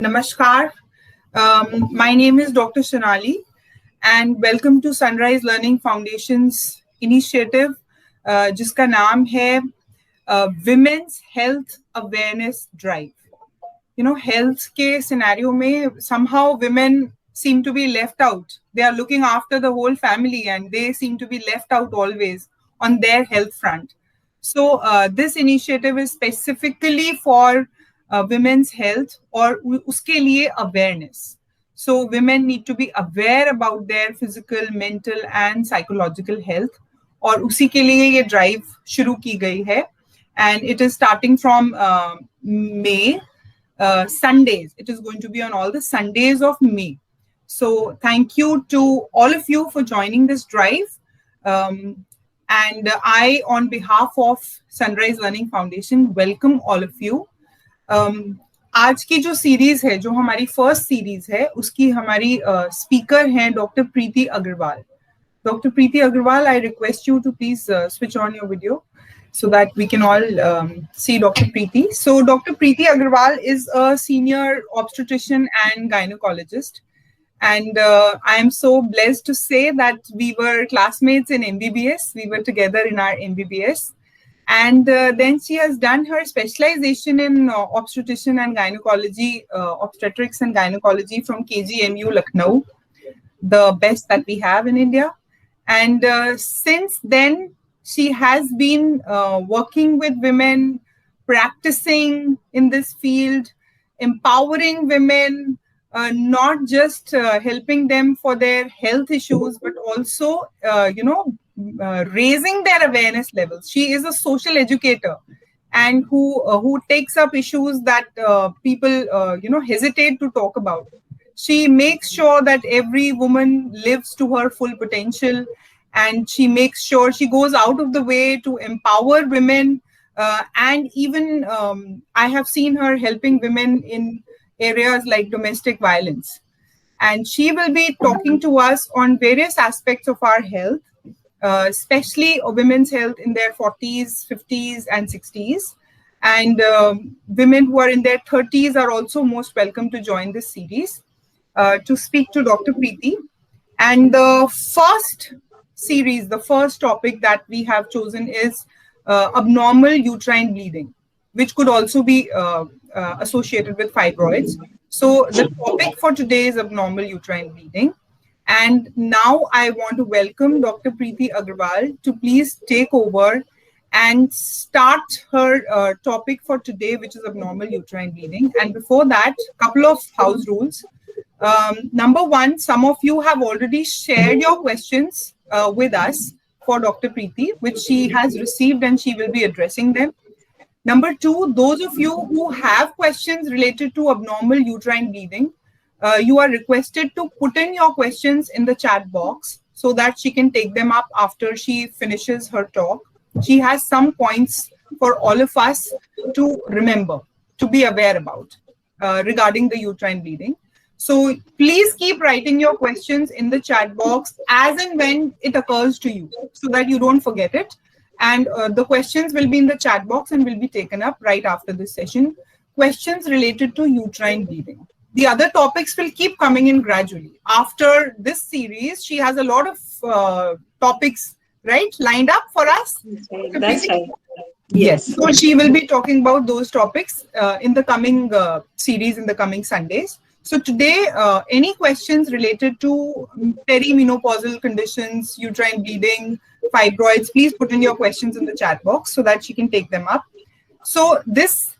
Namaskar. My name is Dr. Sonali, and welcome to Sunrise Learning Foundation's initiative, जिसका नाम है Women's Health Awareness Drive. Health के scenario में somehow women seem to be left out. They are looking after the whole family, and they seem to be left out always on their health front. So this initiative is specifically for women's health or uske liye awareness. So women need to be aware about their physical, mental and psychological health. और उसी के लिए ये drive शुरू की गई है. And it is starting from May, Sundays. It is going to be on all the Sundays of May. So thank you to all of you for joining this drive. And I, on behalf of Sunrise Learning Foundation, welcome all of you. आज की जो series है, जो हमारी first series है, उसकी हमारी speaker हैं doctor Preeti Agarwal. Dr. Preeti Agarwal, I request you to please switch on your video so that we can all see Dr. Preeti. So Dr. Preeti Agarwal is a senior obstetrician and gynecologist. And I am so blessed to say that we were classmates in MBBS. We were together in our MBBS. And then she has done her specialization in obstetrician and gynecology, obstetrics and gynecology from KGMU Lucknow, the best that we have in India. And since then, she has been working with women, practicing in this field, empowering women, not just helping them for their health issues, but also, raising their awareness levels. She is a social educator and who takes up issues that people, hesitate to talk about. She makes sure that every woman lives to her full potential, and she makes sure she goes out of the way to empower women. And even I have seen her helping women in areas like domestic violence. And she will be talking to us on various aspects of our health, especially women's health in their 40s, 50s, and 60s. And women who are in their 30s are also most welcome to join this series. To speak to Dr. Preeti. And the first series, the first topic that we have chosen is abnormal uterine bleeding, which could also be associated with fibroids. So the topic for today is abnormal uterine bleeding. And now I want to welcome Dr. Preeti Agarwal to please take over and start her topic for today, which is abnormal uterine bleeding. And before that, a couple of house rules. Number one, some of you have already shared your questions with us for Dr. Preeti, which she has received and she will be addressing them. Number two, those of you who have questions related to abnormal uterine bleeding, you are requested to put in your questions in the chat box so that she can take them up after she finishes her talk. She has some points for all of us to remember, to be aware about regarding the uterine bleeding. So please keep writing your questions in the chat box as and when it occurs to you so that you don't forget it. And the questions will be in the chat box and will be taken up right after this session. Questions related to uterine bleeding. The other topics will keep coming in gradually. After this series, she has a lot of topics, right, lined up for us. That's right. Yes. So she will be talking about those topics in the coming series, in the coming Sundays. So today, any questions related to perimenopausal conditions, uterine bleeding, fibroids, please put in your questions in the chat box so that she can take them up. So this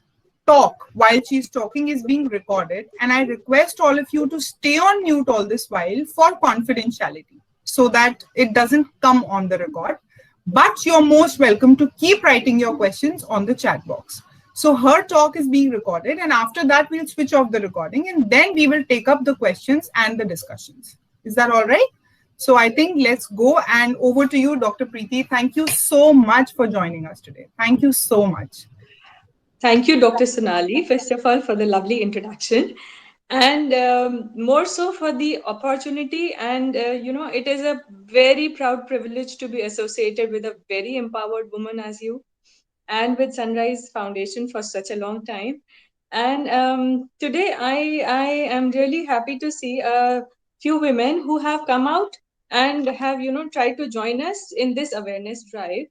talk, while she's talking, is being recorded, and I request all of you to stay on mute all this while for confidentiality so that it doesn't come on the record. But you're most welcome to keep writing your questions on the chat box. So her talk is being recorded, and after that we'll switch off the recording and then we will take up the questions and the discussions. Is that all right? So I think let's go, and over to you, Dr. Preeti. Thank you so much for joining us today. Thank you so much. Thank you, Dr. Sonali, first of all, for the lovely introduction, and more so for the opportunity. And, it is a very proud privilege to be associated with a very empowered woman as you, and with Sunrise Foundation for such a long time. And today I am really happy to see a few women who have come out and have tried to join us in this awareness drive.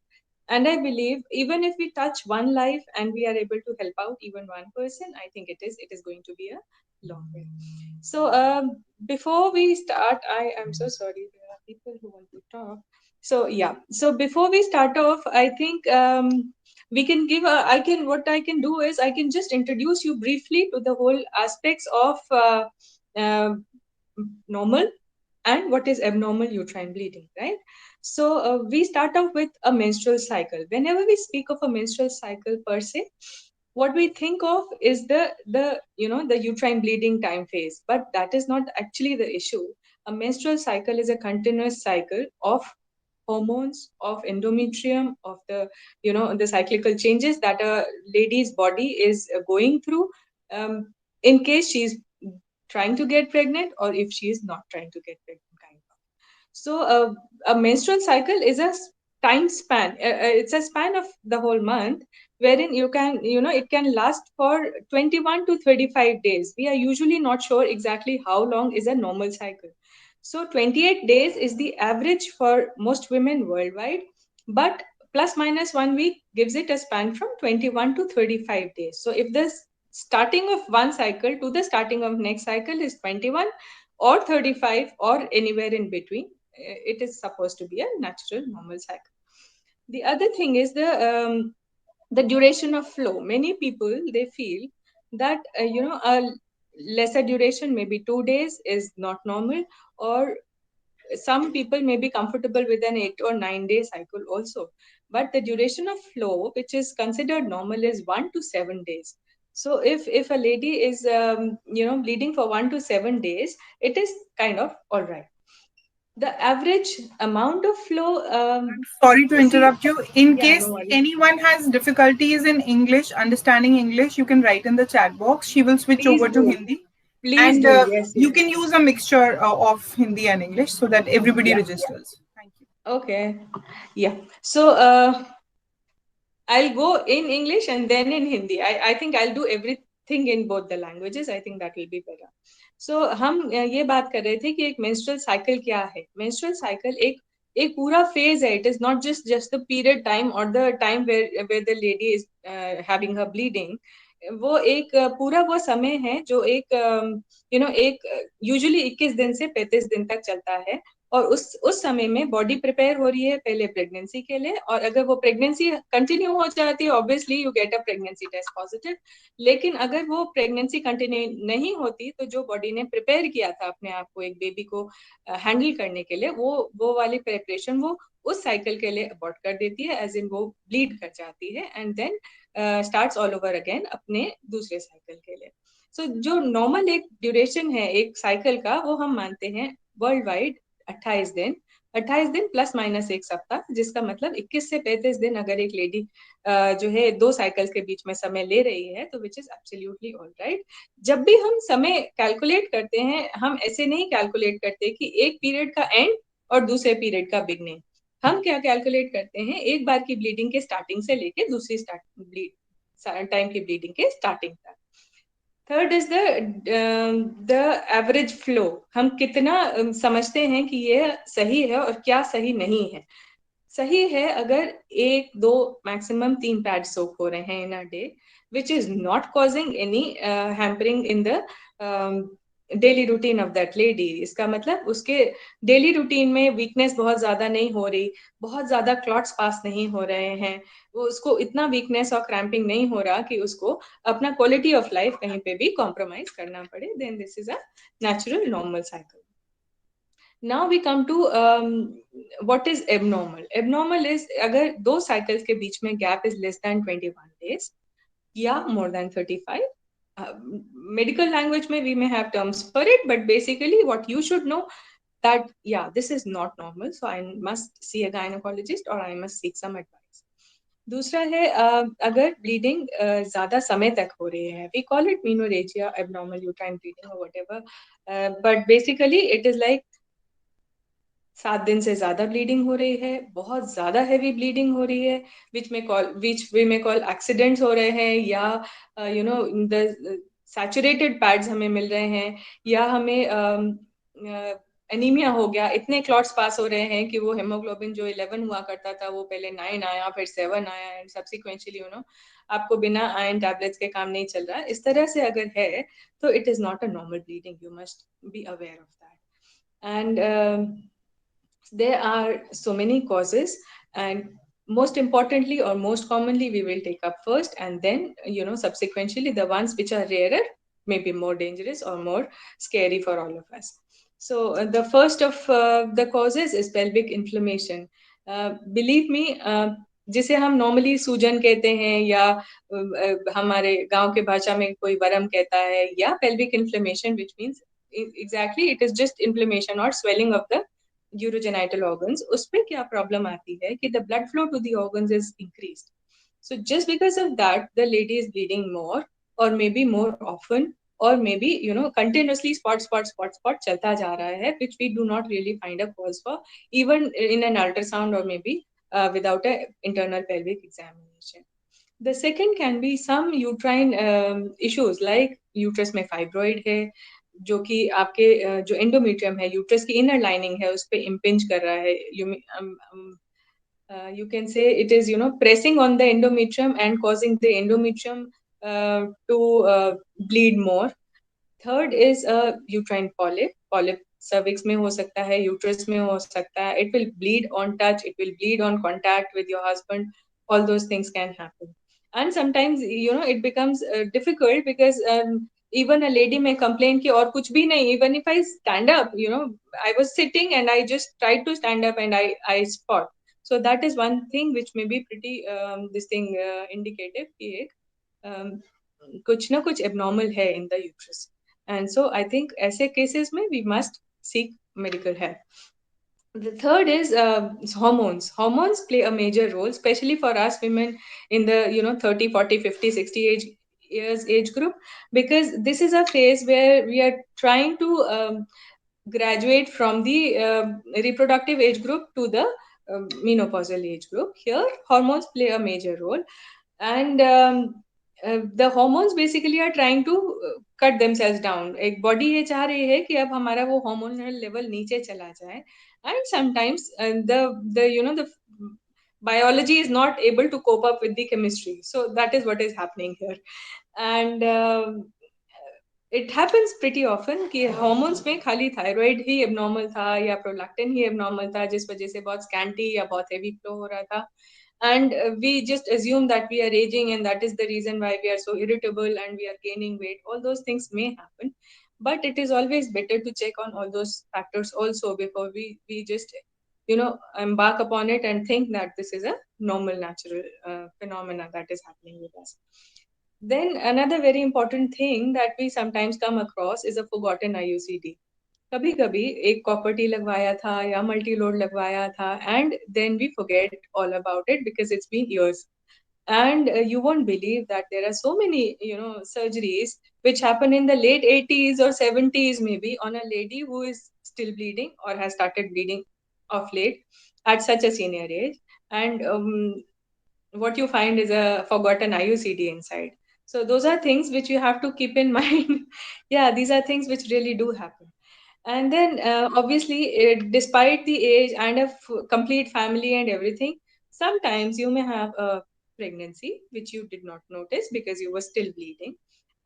And I believe even if we touch one life and we are able to help out even one person, I think it is going to be a long way. So before we start, I am so sorry, there are people who want to talk. So yeah, so before we start off, I think we can give a, I can what I can do is I can just introduce you briefly to the whole aspects of uh, normal and what is abnormal uterine bleeding, right? So we start off with a menstrual cycle. Whenever we speak of a menstrual cycle per se, what we think of is the uterine bleeding time phase, but that is not actually the issue. A menstrual cycle is a continuous cycle of hormones, of endometrium, of the cyclical changes that a lady's body is going through, um, in case she's trying to get pregnant or if she is not trying to get pregnant, kind of. So a menstrual cycle is a time span. It's a span of the whole month, wherein it can last for 21 to 35 days. We are usually not sure exactly how long is a normal cycle. So 28 days is the average for most women worldwide, but plus minus 1 week gives it a span from 21 to 35 days. So if the starting of one cycle to the starting of next cycle is 21 or 35 or anywhere in between, it is supposed to be a natural normal cycle. The other thing is the duration of flow. Many people, they feel that a lesser duration, maybe 2 days, is not normal, or some people may be comfortable with an 8 or 9 day cycle also. But the duration of flow, which is considered normal, is 1 to 7 days. So if a lady is bleeding for 1 to 7 days, it is kind of all right. The average amount of flow, Sorry to see, interrupt you. In yeah, no case worries. anyone has difficulties in English, understanding English, you can write in the chat box. She will switch Please over to do. Hindi. Please And do. Yes, you yes. can use a mixture of Hindi and English so that everybody Yeah. registers. Thank you. Okay. Yeah. So I'll go in English and then in Hindi. I think I'll do everything in both the languages. I think that will be better. So हम ये बात कर रहे थे कि एक menstrual cycle क्या है. Menstrual cycle एक पूरा phase है. It is not just the period time or the time where the lady is having her bleeding. वो एक पूरा वो समय है जो एक यूजुअली 21 दिन से 35 दिन तक चलता है. और उस समय में बॉडी प्रिपेयर हो रही है पहले प्रेगनेंसी के लिए, और अगर वो प्रेगनेंसी कंटिन्यू हो जाती है, obviously you get a pregnancy test positive. लेकिन अगर वो प्रेगनेंसी कंटिन्यू नहीं होती, तो जो बॉडी ने प्रिपेयर किया था अपने आप को एक बेबी को हैंडल करने के लिए, वो वाली प्रिपरेशन वो उस साइकिल के लिए अबॉर्ट कर देती है, एज इन वो ब्लीड कर जाती है and then starts all over again अपने दूसरे साइकिल के लिए. सो जो नॉर्मल एक ड्यूरेशन है एक साइकिल का, वो हम मानते हैं वर्ल्ड वाइड 28 दिन. 28 दिन प्लस माइनस एक सप्ताह, जिसका मतलब 21 से 35 दिन अगर एक लेडी जो है दो साइकिल्स के बीच में समय ले रही है, तो which is absolutely all right. जब भी हम समय कैलकुलेट करते हैं, हम ऐसे नहीं कैलकुलेट करते कि एक पीरियड का एंड और दूसरे पीरियड का बिगनिंग. हम क्या कैलकुलेट करते हैं, एक बार की ब्लीडिंग के स्टार्टिंग से लेके दूसरी टाइम की ब्लीडिंग के स्टार्टिंग तक. Third is the average flow. हम कितना समझते हैं कि ये सही है और क्या सही नहीं है. सही है अगर एक दो मैक्सिमम 3 पैड सोक हो रहे हैं in a day, which is not causing any hampering in the daily routine of that lady. इसका मतलब उसके डेली रूटीन में वीकनेस बहुत ज्यादा नहीं हो रही, बहुत ज्यादा क्लॉट्स पास नहीं हो रहे हैं, वो उसको इतना वीकनेस और क्रैम्पिंग नहीं हो रहा कि उसको अपना क्वालिटी ऑफ लाइफ कहीं पे भी कॉम्प्रोमाइज करना पड़े, then this is a natural normal cycle. Now we come to what is abnormal. Abnormal is अगर दो cycles के बीच में gap is less than 21 days या more than 35. Medical language में we may have terms for it, but basically what you should know that yeah, this is not normal, so I must see a gynecologist or I must seek some advice. दूसरा है अगर bleeding ज्यादा समय तक हो रही है, we call it menorrhagia, abnormal uterine bleeding or whatever, but basically it is like 7 दिन से ज्यादा ब्लीडिंग हो रही है, बहुत ज्यादा हैवी ब्लीडिंग हो रही है, which we may call accidents हो रहे हैं, या द सैचुरेटेड पैड्स हमें मिल रहे हैं, या हमें एनीमिया हो गया, इतने क्लॉट्स पास हो रहे हैं कि वो हेमोग्लोबिन जो 11 हुआ करता था वो पहले 9 आया, फिर 7 आया, एंड सब्सिक्वेंटली आपको बिना आयरन टैबलेट्स के काम नहीं चल रहा। इस तरह से अगर है तो it is not a normal bleeding, you must be aware of that. And there are so many causes, and most importantly or most commonly we will take up first, and then subsequently the ones which are rarer may be more dangerous or more scary for all of us. So the first of the causes is pelvic inflammation. Believe me, जिसे हम normally सूजन कहते हैं, या हमारे गांव के भाषा में कोई वरम कहता है, या pelvic inflammation, which means exactly it is just inflammation or swelling of the urogenital organs, उसमें क्या प्रॉब्लम आती है कि the blood flow to the organs is increased, so just because of that the lady is bleeding more, और may be more often, और may B continuously spot चलता जा रहा है, which we do not really find a cause for even in an ultrasound, or maybe without a internal pelvic examination. The second can be some uterine issues, like uterus में fibroid है, जो कि आपके जो एंडोमेट्रियम है, uterus की inner lining है, उस पे इम्पिंज कर रहा है। You can say it is pressing on the endometrium and causing the endometrium to bleed more. Third is a uterine polyp. Polyp cervix में हो सकता है, uterus में हो सकता है, it will bleed on touch, it will bleed on contact with your husband, all those things can happen. And sometimes it becomes difficult, because even a lady may complain कि और कुछ भी नहीं, even if I stand up, I was sitting and I just tried to stand up and I spot. So that is one thing which may be pretty this thing indicative कि कुछ ना कुछ abnormal है in the uterus. And so I think ऐसे cases में we must seek medical help. The third is hormones. Hormones play a major role, especially for us women in the 30, 40, 50, 60 years age group, because this is a phase where we are trying to graduate from the reproductive age group to the menopausal age group. Here hormones play a major role, and the hormones basically are trying to cut themselves down. एक body ये चाह रही है कि अब हमारा वो hormonal level नीचे चला जाए, and sometimes the biology is not able to cope up with the chemistry, so that is what is happening here. And it happens pretty often कि hormones में खाली thyroid ही abnormal था, या prolactin ही abnormal था, जिस वजह से बहुत scanty या बहुत heavy flow हो रहा था, and we just assume that we are aging and that is the reason why we are so irritable and we are gaining weight. All those things may happen, but it is always better to check on all those factors also before we just embark upon it and think that this is a normal natural phenomena that is happening with us. Then another very important thing that we sometimes come across is a forgotten IUCD. कभी कभी एक copper लगवाया था या multi load लगवाया था, and then we forget all about it because it's been years. And you won't believe that there are so many surgeries which happen in the late 80s or 70s, maybe, on a lady who is still bleeding or has started bleeding of late at such a senior age. And what you find is a forgotten IUCD inside. So those are things which you have to keep in mind. Yeah, these are things which really do happen. And then obviously, despite the age and a complete family and everything, sometimes you may have a pregnancy which you did not notice because you were still bleeding,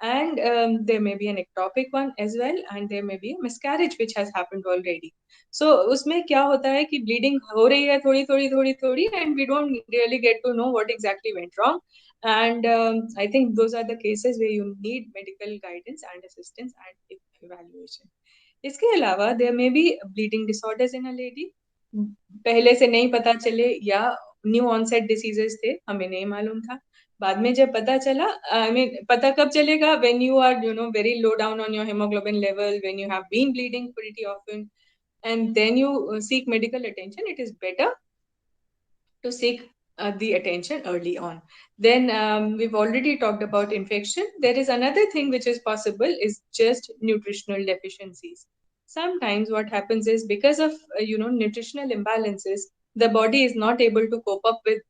and there may be an ectopic one as well, and there may be a miscarriage which has happened already. So उसमें क्या होता है कि bleeding हो रही है थोड़ी थोड़ी थोड़ी थोड़ी, and we don't really get to know what exactly went wrong. And I think those are the cases where you need medical guidance and assistance and evaluation. इसके अलावा there may be bleeding disorders in a lady, पहले से नहीं पता चले, या new onset diseases थे, हमें नहीं मालूम था, बाद में जब पता चला, आई मीन पता कब चलेगा, when you are very low down on your haemoglobin level, when you have been bleeding pretty often, and then you seek medical attention. It is better to seek the attention early on. Then we've already talked about infection. There is another thing which is possible, is just nutritional deficiencies. Sometimes what happens is because of nutritional imbalances, the body is not able to cope up with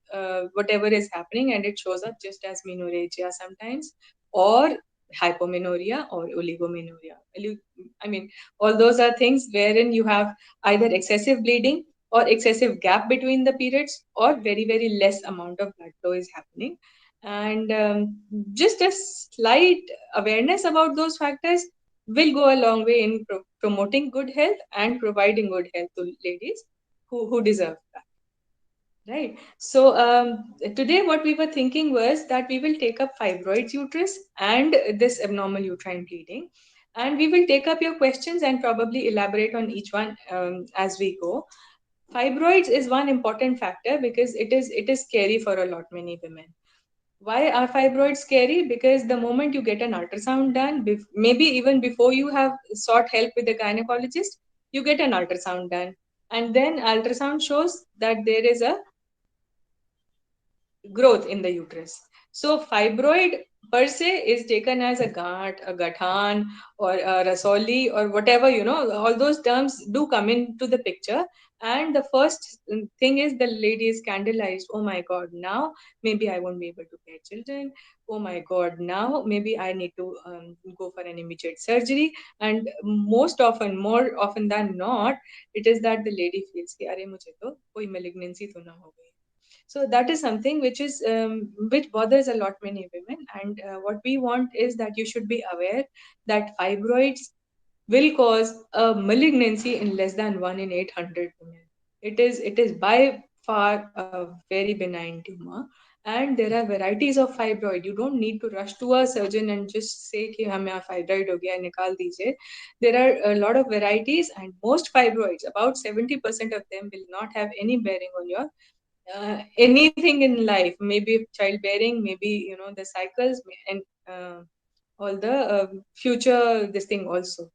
whatever is happening, and it shows up just as menorrhagia sometimes, or hypomenorrhea or oligomenorrhea. I mean, all those are things wherein you have either excessive bleeding or excessive gap between the periods, or very very less amount of blood flow is happening. And just a slight awareness about those factors will go a long way in promoting good health and providing good health to ladies who deserve that. Right. So today what we were thinking was that we will take up fibroids uterus and this abnormal uterine bleeding, and we will take up your questions and probably elaborate on each one as we go. Fibroids is one important factor because it is scary for a lot many women. Why are fibroids scary? Because the moment you get an ultrasound done, maybe even before you have sought help with a gynecologist, you get an ultrasound done. And then ultrasound shows that there is a growth in the uterus. So fibroid per se is taken as a gat, a gathan, or a rasoli, or whatever, all those terms do come into the picture. And the first thing is the lady is scandalized. Oh my God, now maybe I won't be able to bear children. Oh my God, now maybe I need to go for an immediate surgery. And more often than not, it is that the lady feels कि अरे मुझे तो कोई malignancy तो ना हो गई. So that is something which bothers a lot many women. And what we want is that you should be aware that fibroids will cause a malignancy in less than 1 in 800 women. It is by far a very benign tumor. And there are varieties of fibroid. You don't need to rush to a surgeon and just say कि हमें fibroid हो गया निकाल दीजिए. There are a lot of varieties, and most fibroids, about 70% of them, will not have any bearing on your anything in life. Maybe childbearing, maybe the cycles, and uh, all the future this thing also.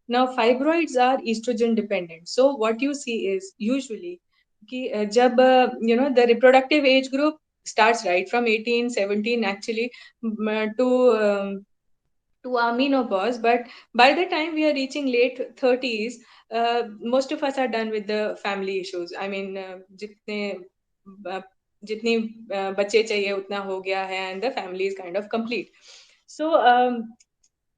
Now fibroids are estrogen dependent. So what you see is usually कि जब the reproductive age group starts right from 18 17 actually, to our menopause. But by the time we are reaching late 30s, most of us are done with the family issues. I mean, uh, जितनी बच्चे चाहिए उतना हो गया है, and the family is kind of complete. So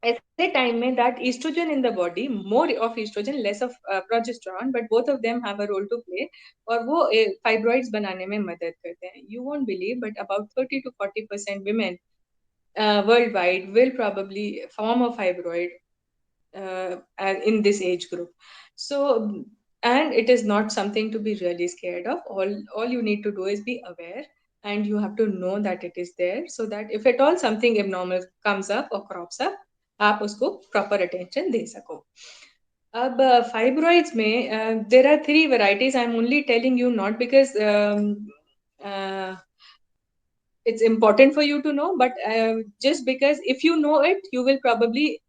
ऐसे time में that estrogen in the body, more of estrogen, less of progesterone, but both of them have a role to play, और वो fibroids बनाने में मदद करते हैं. You won't believe, but about 30 to 40% women worldwide will probably form a fibroid in this age group. So, and it is not something to be really scared of. All you need to do is be aware, and you have to know that it is there, so that if at all something abnormal comes up or crops up, आप उसको proper attention दे सको. अब fibroids में there are three varieties. I'm only telling you not because uh, it's important for you to know, but just because if you know it, you will probably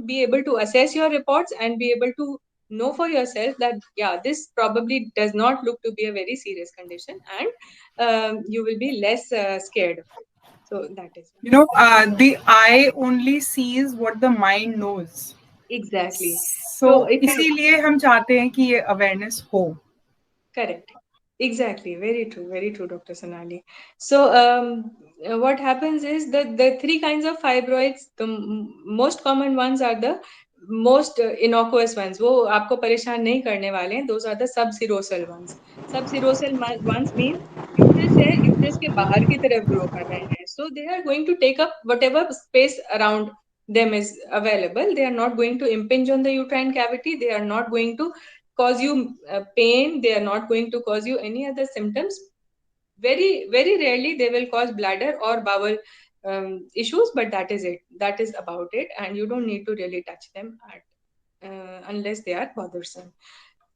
be able to assess your reports and be able to know for yourself that yeah, this probably does not look to be a very serious condition, and you will be less scared of it. So that is why. The eye only sees what the mind knows. Exactly. So So if you इसीलिए हम चाहते हैं कि ये awareness हो. correct. Exactly. Very true. Very true, Dr. Sonali. So, what happens is that the three kinds of fibroids, the most common ones are the most innocuous ones. वो आपको परेशान नहीं करने वाले हैं. Those are the subserosal ones. Subserosal ones means uterus है, uterus के बाहर की तरफ grow कर रहे हैं. So they are going to take up whatever space around them is available. They are not going to impinge on the uterine cavity. They are not going to cause you pain. They are not going to cause you any other symptoms. Very very rarely they will cause bladder or bowel issues, but that is it. That is about it, and you don't need to really touch them unless they are bothersome.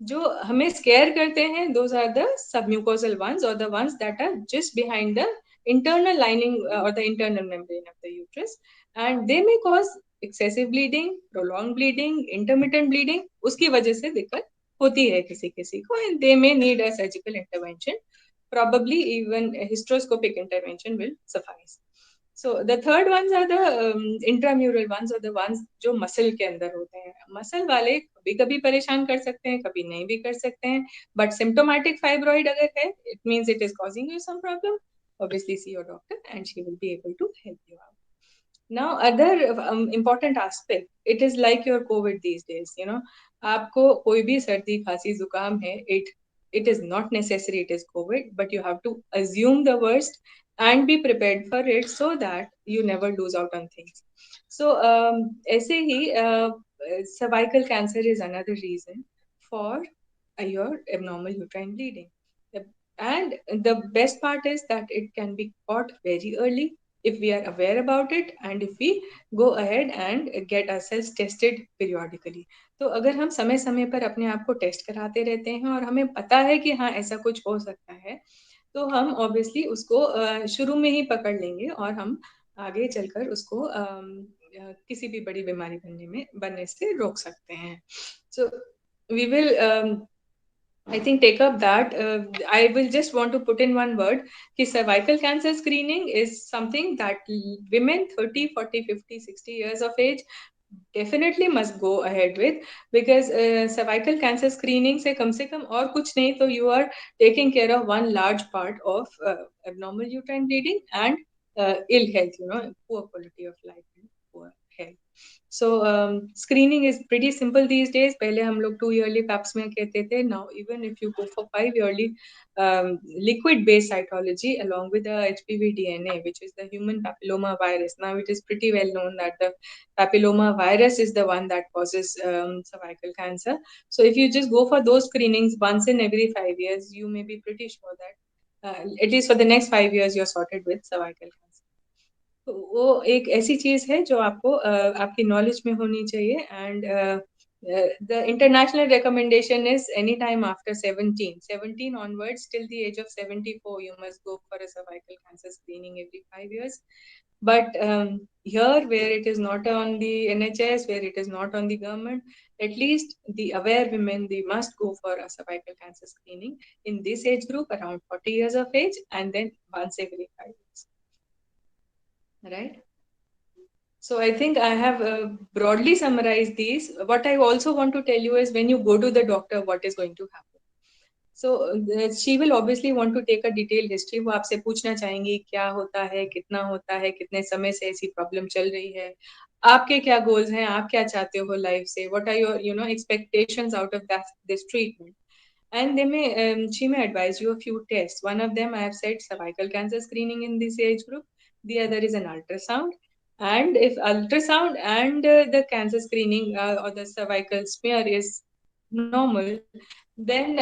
जो हमें scare करते हैं, those are the submucosal ones, or the ones that are just behind the internal lining or the internal membrane of the uterus, and they may cause excessive bleeding, prolonged bleeding, intermittent bleeding. उसकी वजह से दिक्कत होती है किसी किसी को, and they may need a surgical intervention. Probably even a hysteroscopic intervention will suffice. So the third ones are the intramural ones, or the ones जो मसल के अंदर होते हैं. मसल वाले कभी कभी परेशान कर सकते हैं, कभी नहीं भी कर सकते हैं. But symptomatic fibroid अगर है, it means it is causing you some problem. Obviously see your doctor and she will be able to help you out. Now other important aspect, it is like your COVID these days, you know. आपको कोई भी सर्दी खांसी जुकाम है, it is not necessary it is COVID, but you have to assume the worst and be prepared for it so that you never lose out on things. So ऐसे ही cervical cancer is another reason for your abnormal uterine bleeding. And the best part is that it can be caught very early if we are aware about it and if we go ahead and get ourselves tested periodically. तो अगर हम समय समय पर अपने आप को test कराते रहते हैं और हमें पता है कि हाँ ऐसा कुछ हो सकता है, तो हम ऑब्वियसली उसको शुरू में ही पकड़ लेंगे और हम आगे चलकर उसको किसी भी बड़ी बीमारी बनने से रोक सकते हैं. So we will I think take up that. I will just want to put in one word. Ki cervical cancer screening is something that women 30, 40, 50, 60 years of age definitely must go ahead with, because cervical cancer screening se kam aur kuch nahi to you are taking care of one large part of abnormal uterine bleeding and ill health, you know, poor quality of life and poor health. So screening is pretty simple these days. पहले हम लोग 2 yearly pap smear कहते थे. Now even if you go for 5 yearly liquid based cytology along with the HPV DNA, which is the human papilloma virus. Now it is pretty well known that the papilloma virus is the one that causes cervical cancer. So if you just go for those screenings once in every 5 years, you may be pretty sure that at least for the next 5 years you're sorted with cervical cancer. तो वो एक ऐसी चीज है जो आपको आपकी knowledge में होनी चाहिए. And the international recommendation is anytime after 17 onwards till the age of 74 you must go for a cervical cancer screening every 5 years. But here where it is not on the NHS, where it is not on the government, at least the aware women, they must go for a cervical cancer screening in this age group around 40 years of age, and then once every 5 years. Right? So I think I have broadly summarized these. What I also want to tell you is when you go to the doctor, what is going to happen. So she will obviously want to take a detailed history. वो आपसे पूछना चाहेंगी क्या होता है, कितना होता है, कितने समय से ऐसी प्रॉब्लम चल रही है, आपके क्या गोल्स हैं, आप क्या चाहते हो लाइफ से, what are your expectations out of this treatment. And they may she may advise you a few tests. One of them I have said cervical cancer screening in this age group. The other is an ultrasound. And if ultrasound and the cancer screening or the cervical smear is normal, then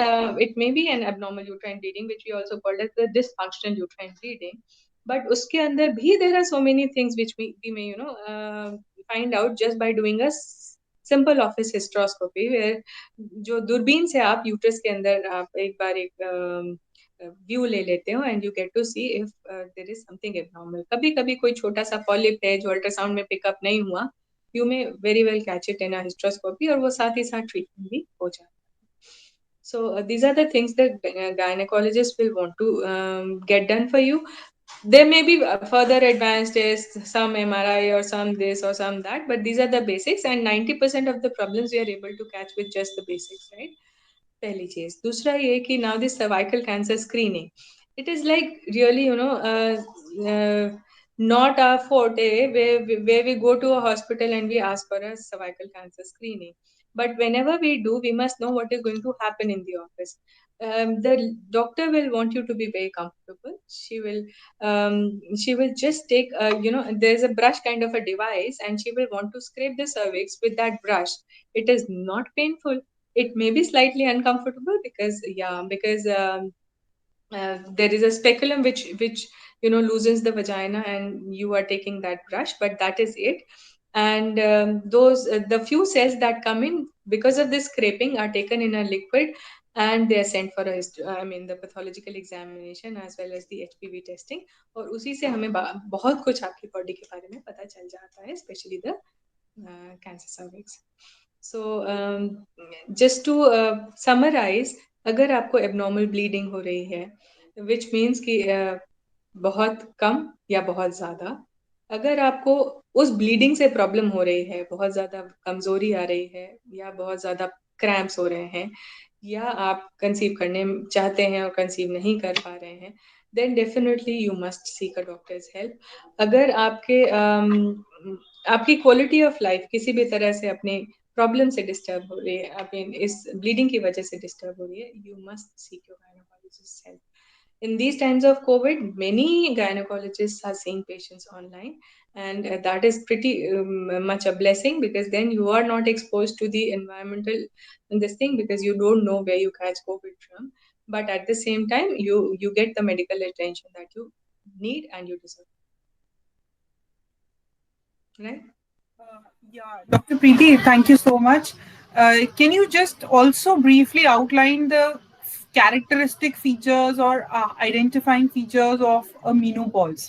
it may be an abnormal uterine bleeding, which we also called as the dysfunctional uterine bleeding. But uske andar bhi there are so many things which we may find out just by doing a simple office hysteroscopy, where जो दूरबीन से आप uterus के अंदर आप एक बार एक view ले लेते हो and you get to see if there is something abnormal. कभी कभी कोई छोटा सा पॉलिप है जो अल्ट्रासाउंड में पिकअप नहीं हुआ, you may very well catch it in a hysteroscopy और वो साथ ही साथ ट्रीटमेंट भी हो जाता है. So these are the things that gynecologists will want to get done for you. There may be further advanced tests, some MRI or some this or some that, but these are the basics, and 90% of the problems we are able to catch with just the basics, right? पहली चीज. दूसरा ये कि now this cervical cancer screening, it is like really not our forte where we go to a hospital and we ask for a cervical cancer screening. But whenever we do, we must know what is going to happen in the office. The doctor will want you to be very comfortable. She will just take there's a brush kind of a device, and she will want to scrape the cervix with that brush. It is not painful. It may be slightly uncomfortable because there is a speculum which loosens the vagina and you are taking that brush, but that is it. And those the few cells that come in because of this scraping are taken in a liquid and they are sent for the pathological examination as well as the HPV testing. और उसी से हमें बहुत कुछ आपकी body के बारे में पता चल जाता है, especially the cancer cervix. So just to summarize, अगर आपको abnormal bleeding हो रही है, which means कि बहुत कम या बहुत ज़्यादा, अगर आपको उस ब्लीडिंग से प्रॉब्लम हो रही है, बहुत ज्यादा कमजोरी आ रही है, या बहुत ज्यादा क्रैम्प्स हो रहे हैं, या आप कंसीव करने चाहते हैं और कंसीव नहीं कर पा रहे हैं, then definitely you must seek a doctor's help. अगर आपकी क्वालिटी ऑफ लाइफ किसी भी तरह से अपने प्रॉब्लम से डिस्टर्ब हो रही है, अपने इस ब्लीडिंग की वजह से डिस्टर्ब हो रही है, you must seek your gynaecologist help. In these times of COVID, many gynecologists are seeing patients online, and that is pretty much a blessing, because then you are not exposed to the environmental this thing, because you don't know where you catch COVID from. But at the same time, you get the medical attention that you need and you deserve, right? Yeah, Dr. Preeti, thank you so much. Can you just also briefly outline the characteristic features or identifying features of a menopause?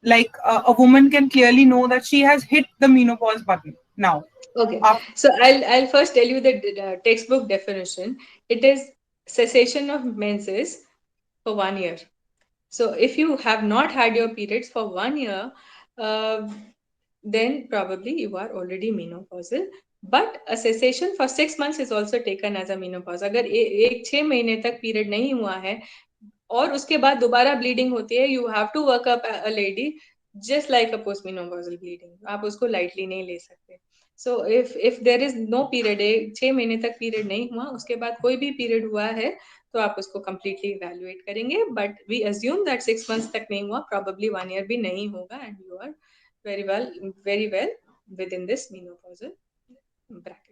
Like a woman can clearly know that she has hit the menopause button now. Okay, Up, so I'll first tell you the textbook definition. It is cessation of menses for 1 year. So if you have not had your periods for 1 year, uh, then probably you are already menopausal. But a cessation for 6 months is also taken as a menopause. अगर एक 6 महीने तक period नहीं हुआ है और उसके बाद दोबारा ब्लीडिंग होती है, you have to work up a lady just like a post menopausal bleeding. आप उसको लाइटली नहीं ले सकते. So if there is no period, 6 महीने तक पीरियड नहीं हुआ, उसके बाद कोई भी पीरियड हुआ है, तो आप उसको कंप्लीटली इवेल्युएट करेंगे. But we assume that 6 months तक नहीं हुआ, प्रॉबली 1 ईयर भी नहीं होगा, and you are very well within this menopausal bracket.